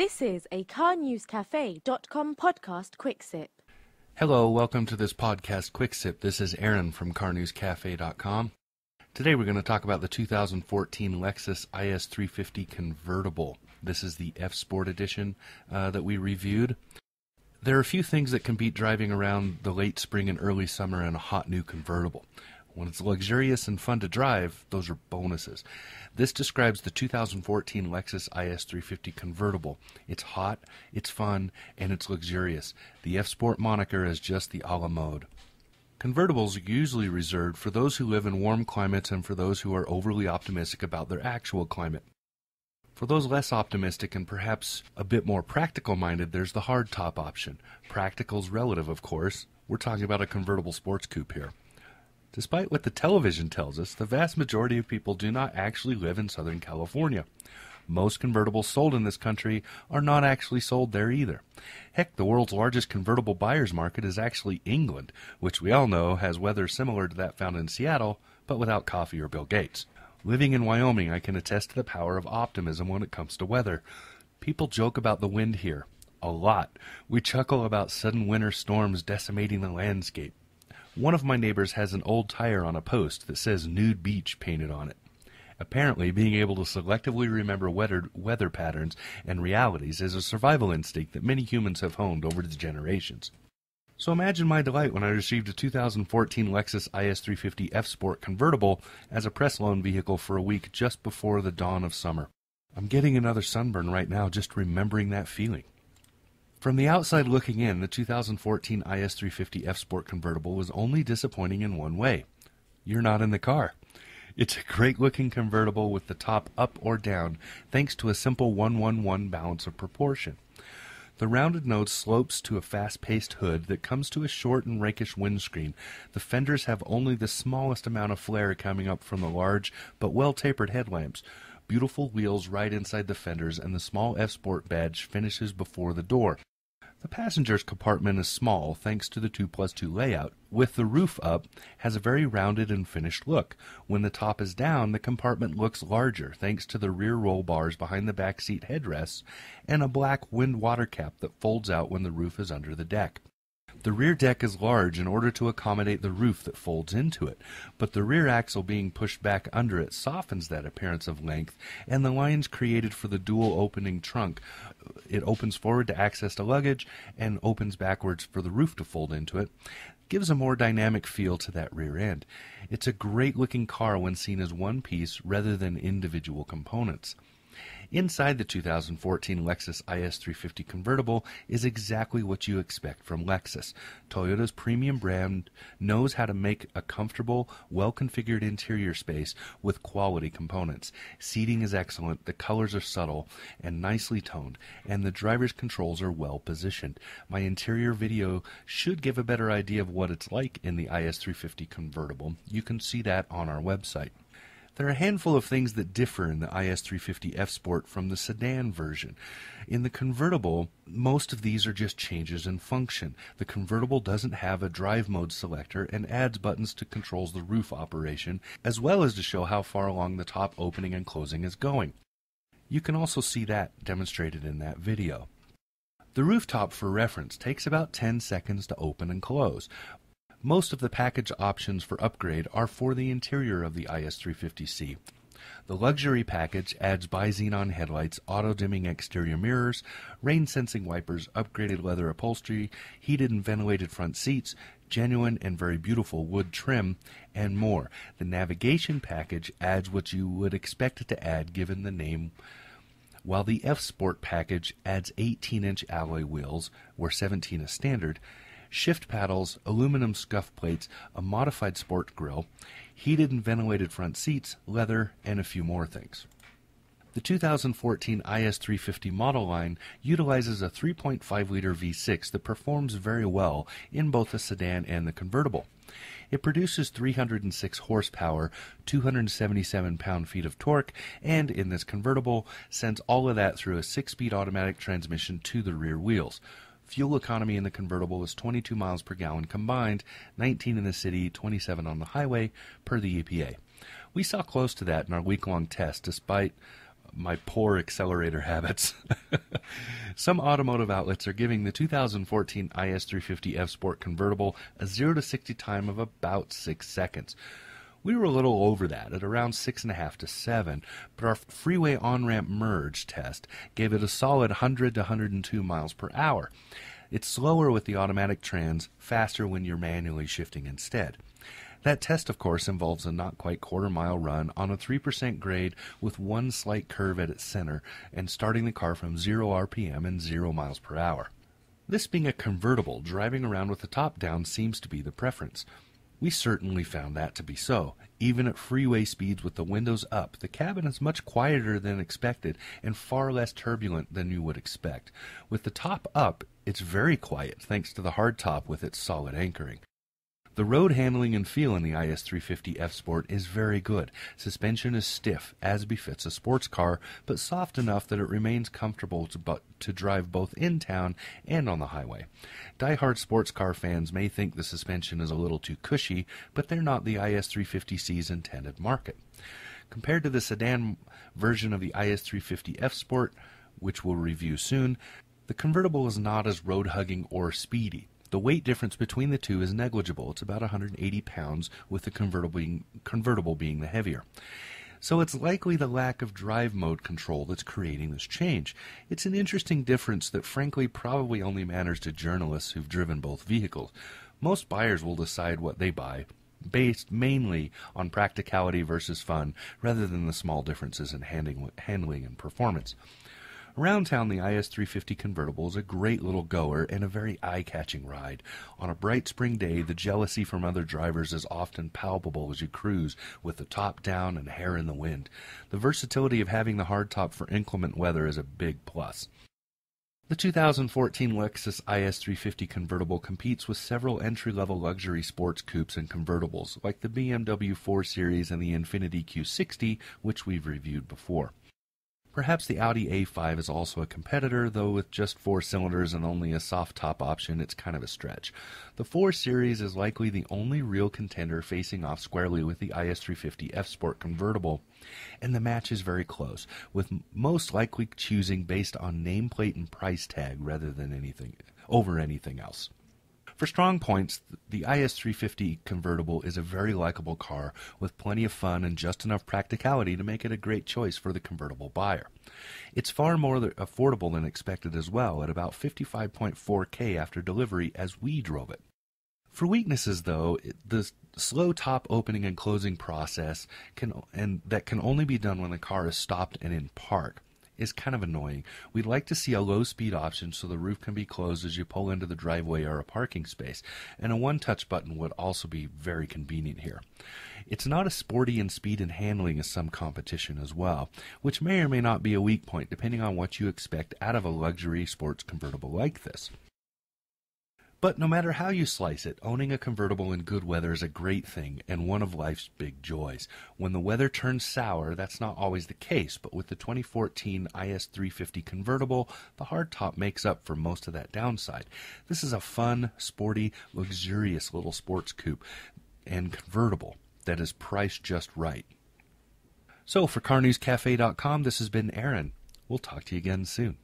This is a carnewscafe.com podcast quick sip. Hello, welcome to this podcast quick sip. This is Aaron from carnewscafe.com. Today we're going to talk about the 2014 Lexus IS350 Convertible. This is the F-Sport edition that we reviewed. There are a few things that can beat driving around the late spring and early summer in a hot new convertible. When it's luxurious and fun to drive, those are bonuses. This describes the 2014 Lexus IS350 Convertible. It's hot, it's fun, and it's luxurious. The F-Sport moniker is just the a la mode. Convertibles are usually reserved for those who live in warm climates and for those who are overly optimistic about their actual climate. For those less optimistic and perhaps a bit more practical-minded, there's the hardtop option. Practical's relative, of course. We're talking about a convertible sports coupe here. Despite what the television tells us, the vast majority of people do not actually live in Southern California. Most convertibles sold in this country are not actually sold there either. Heck, the world's largest convertible buyer's market is actually England, which we all know has weather similar to that found in Seattle, but without coffee or Bill Gates. Living in Wyoming, I can attest to the power of optimism when it comes to weather. People joke about the wind here. A lot. We chuckle about sudden winter storms decimating the landscape. One of my neighbors has an old tire on a post that says Nude Beach painted on it. Apparently, being able to selectively remember weather patterns and realities is a survival instinct that many humans have honed over the generations. So imagine my delight when I received a 2014 Lexus IS350 F-Sport Convertible as a press loan vehicle for a week just before the dawn of summer. I'm getting another sunburn right now just remembering that feeling. From the outside looking in, the 2014 IS350 F-Sport Convertible was only disappointing in one way. You're not in the car. It's a great-looking convertible with the top up or down, thanks to a simple 1-1-1 balance of proportion. The rounded nose slopes to a fast-paced hood that comes to a short and rakish windscreen. The fenders have only the smallest amount of flare coming up from the large but well-tapered headlamps. Beautiful wheels right inside the fenders, and the small F-Sport badge finishes before the door. The passenger's compartment is small thanks to the 2+2 layout. With the roof up, has a very rounded and finished look. When the top is down, the compartment looks larger thanks to the rear roll bars behind the back seat headrests and a black wind water cap that folds out when the roof is under the deck. The rear deck is large in order to accommodate the roof that folds into it, but the rear axle being pushed back under it softens that appearance of length, and the lines created for the dual opening trunk. It opens forward to access the luggage and opens backwards for the roof to fold into it. Gives a more dynamic feel to that rear end. It's a great looking car when seen as one piece rather than individual components. Inside the 2014 Lexus IS350 Convertible is exactly what you expect from Lexus. Toyota's premium brand knows how to make a comfortable, well-configured interior space with quality components. Seating is excellent, the colors are subtle and nicely toned, and the driver's controls are well positioned. My interior video should give a better idea of what it's like in the IS350 Convertible. You can see that on our website. There are a handful of things that differ in the IS350 F-Sport from the sedan version. In the convertible, most of these are just changes in function. The convertible doesn't have a drive mode selector and adds buttons to control the roof operation, as well as to show how far along the top opening and closing is going. You can also see that demonstrated in that video. The rooftop, for reference, takes about 10 seconds to open and close. Most of the package options for upgrade are for the interior of the IS350C. The luxury package adds bi-xenon headlights, auto-dimming exterior mirrors, rain-sensing wipers, upgraded leather upholstery, heated and ventilated front seats, genuine and very beautiful wood trim, and more. The navigation package adds what you would expect it to add given the name, while the F-Sport package adds 18-inch alloy wheels, where 17 is standard, shift paddles, aluminum scuff plates, a modified sport grille, heated and ventilated front seats, leather, and a few more things. The 2014 IS350 model line utilizes a 3.5-liter V6 that performs very well in both the sedan and the convertible. It produces 306 horsepower, 277 pound-feet of torque, and in this convertible, sends all of that through a 6-speed automatic transmission to the rear wheels. Fuel economy in the convertible is 22 miles per gallon combined, 19 in the city, 27 on the highway, per the EPA. We saw close to that in our week-long test, despite my poor accelerator habits. Some automotive outlets are giving the 2014 IS350 F-Sport Convertible a 0 to 60 time of about 6 seconds. We were a little over that, at around 6.5 to 7, but our freeway on-ramp merge test gave it a solid 100 to 102 miles per hour. It's slower with the automatic trans, faster when you're manually shifting instead. That test, of course, involves a not-quite quarter-mile run on a 3% grade with one slight curve at its center and starting the car from 0 RPM and 0 miles per hour. This being a convertible, driving around with the top down seems to be the preference. We certainly found that to be so. Even at freeway speeds with the windows up, the cabin is much quieter than expected and far less turbulent than you would expect. With the top up, it's very quiet thanks to the hardtop with its solid anchoring. The road handling and feel in the IS350 F-Sport is very good. Suspension is stiff, as befits a sports car, but soft enough that it remains comfortable to drive both in town and on the highway. Die-hard sports car fans may think the suspension is a little too cushy, but they're not the IS350C's intended market. Compared to the sedan version of the IS350 F-Sport, which we'll review soon, the convertible is not as road-hugging or speedy. The weight difference between the two is negligible. It's about 180 pounds, with the convertible being the heavier. So it's likely the lack of drive mode control that's creating this change. It's an interesting difference that frankly probably only matters to journalists who've driven both vehicles. Most buyers will decide what they buy, based mainly on practicality versus fun, rather than the small differences in handling and performance. Around town, the IS350 Convertible is a great little goer and a very eye-catching ride. On a bright spring day, the jealousy from other drivers is often palpable as you cruise with the top down and hair in the wind. The versatility of having the hardtop for inclement weather is a big plus. The 2014 Lexus IS350 Convertible competes with several entry-level luxury sports coupes and convertibles, like the BMW 4 Series and the Infiniti Q60, which we've reviewed before. Perhaps the Audi A5 is also a competitor, though with just 4 cylinders and only a soft top option, it's kind of a stretch. The 4 Series is likely the only real contender facing off squarely with the IS350 F-Sport Convertible, and the match is very close, with most likely choosing based on nameplate and price tag rather than anything else. For strong points, the IS350 Convertible is a very likable car with plenty of fun and just enough practicality to make it a great choice for the convertible buyer. It's far more affordable than expected as well, at about $55.4K after delivery as we drove it. For weaknesses, though, the slow top opening and closing process that can only be done when the car is stopped and in park is kind of annoying. We'd like to see a low-speed option so the roof can be closed as you pull into the driveway or a parking space, and a one-touch button would also be very convenient here. It's not as sporty in speed and handling as some competition as well, which may or may not be a weak point depending on what you expect out of a luxury sports convertible like this. But no matter how you slice it, owning a convertible in good weather is a great thing and one of life's big joys. When the weather turns sour, that's not always the case, but with the 2014 IS350 Convertible, the hardtop makes up for most of that downside. This is a fun, sporty, luxurious little sports coupe and convertible that is priced just right. So for CarNewsCafe.com, this has been Aaron. We'll talk to you again soon.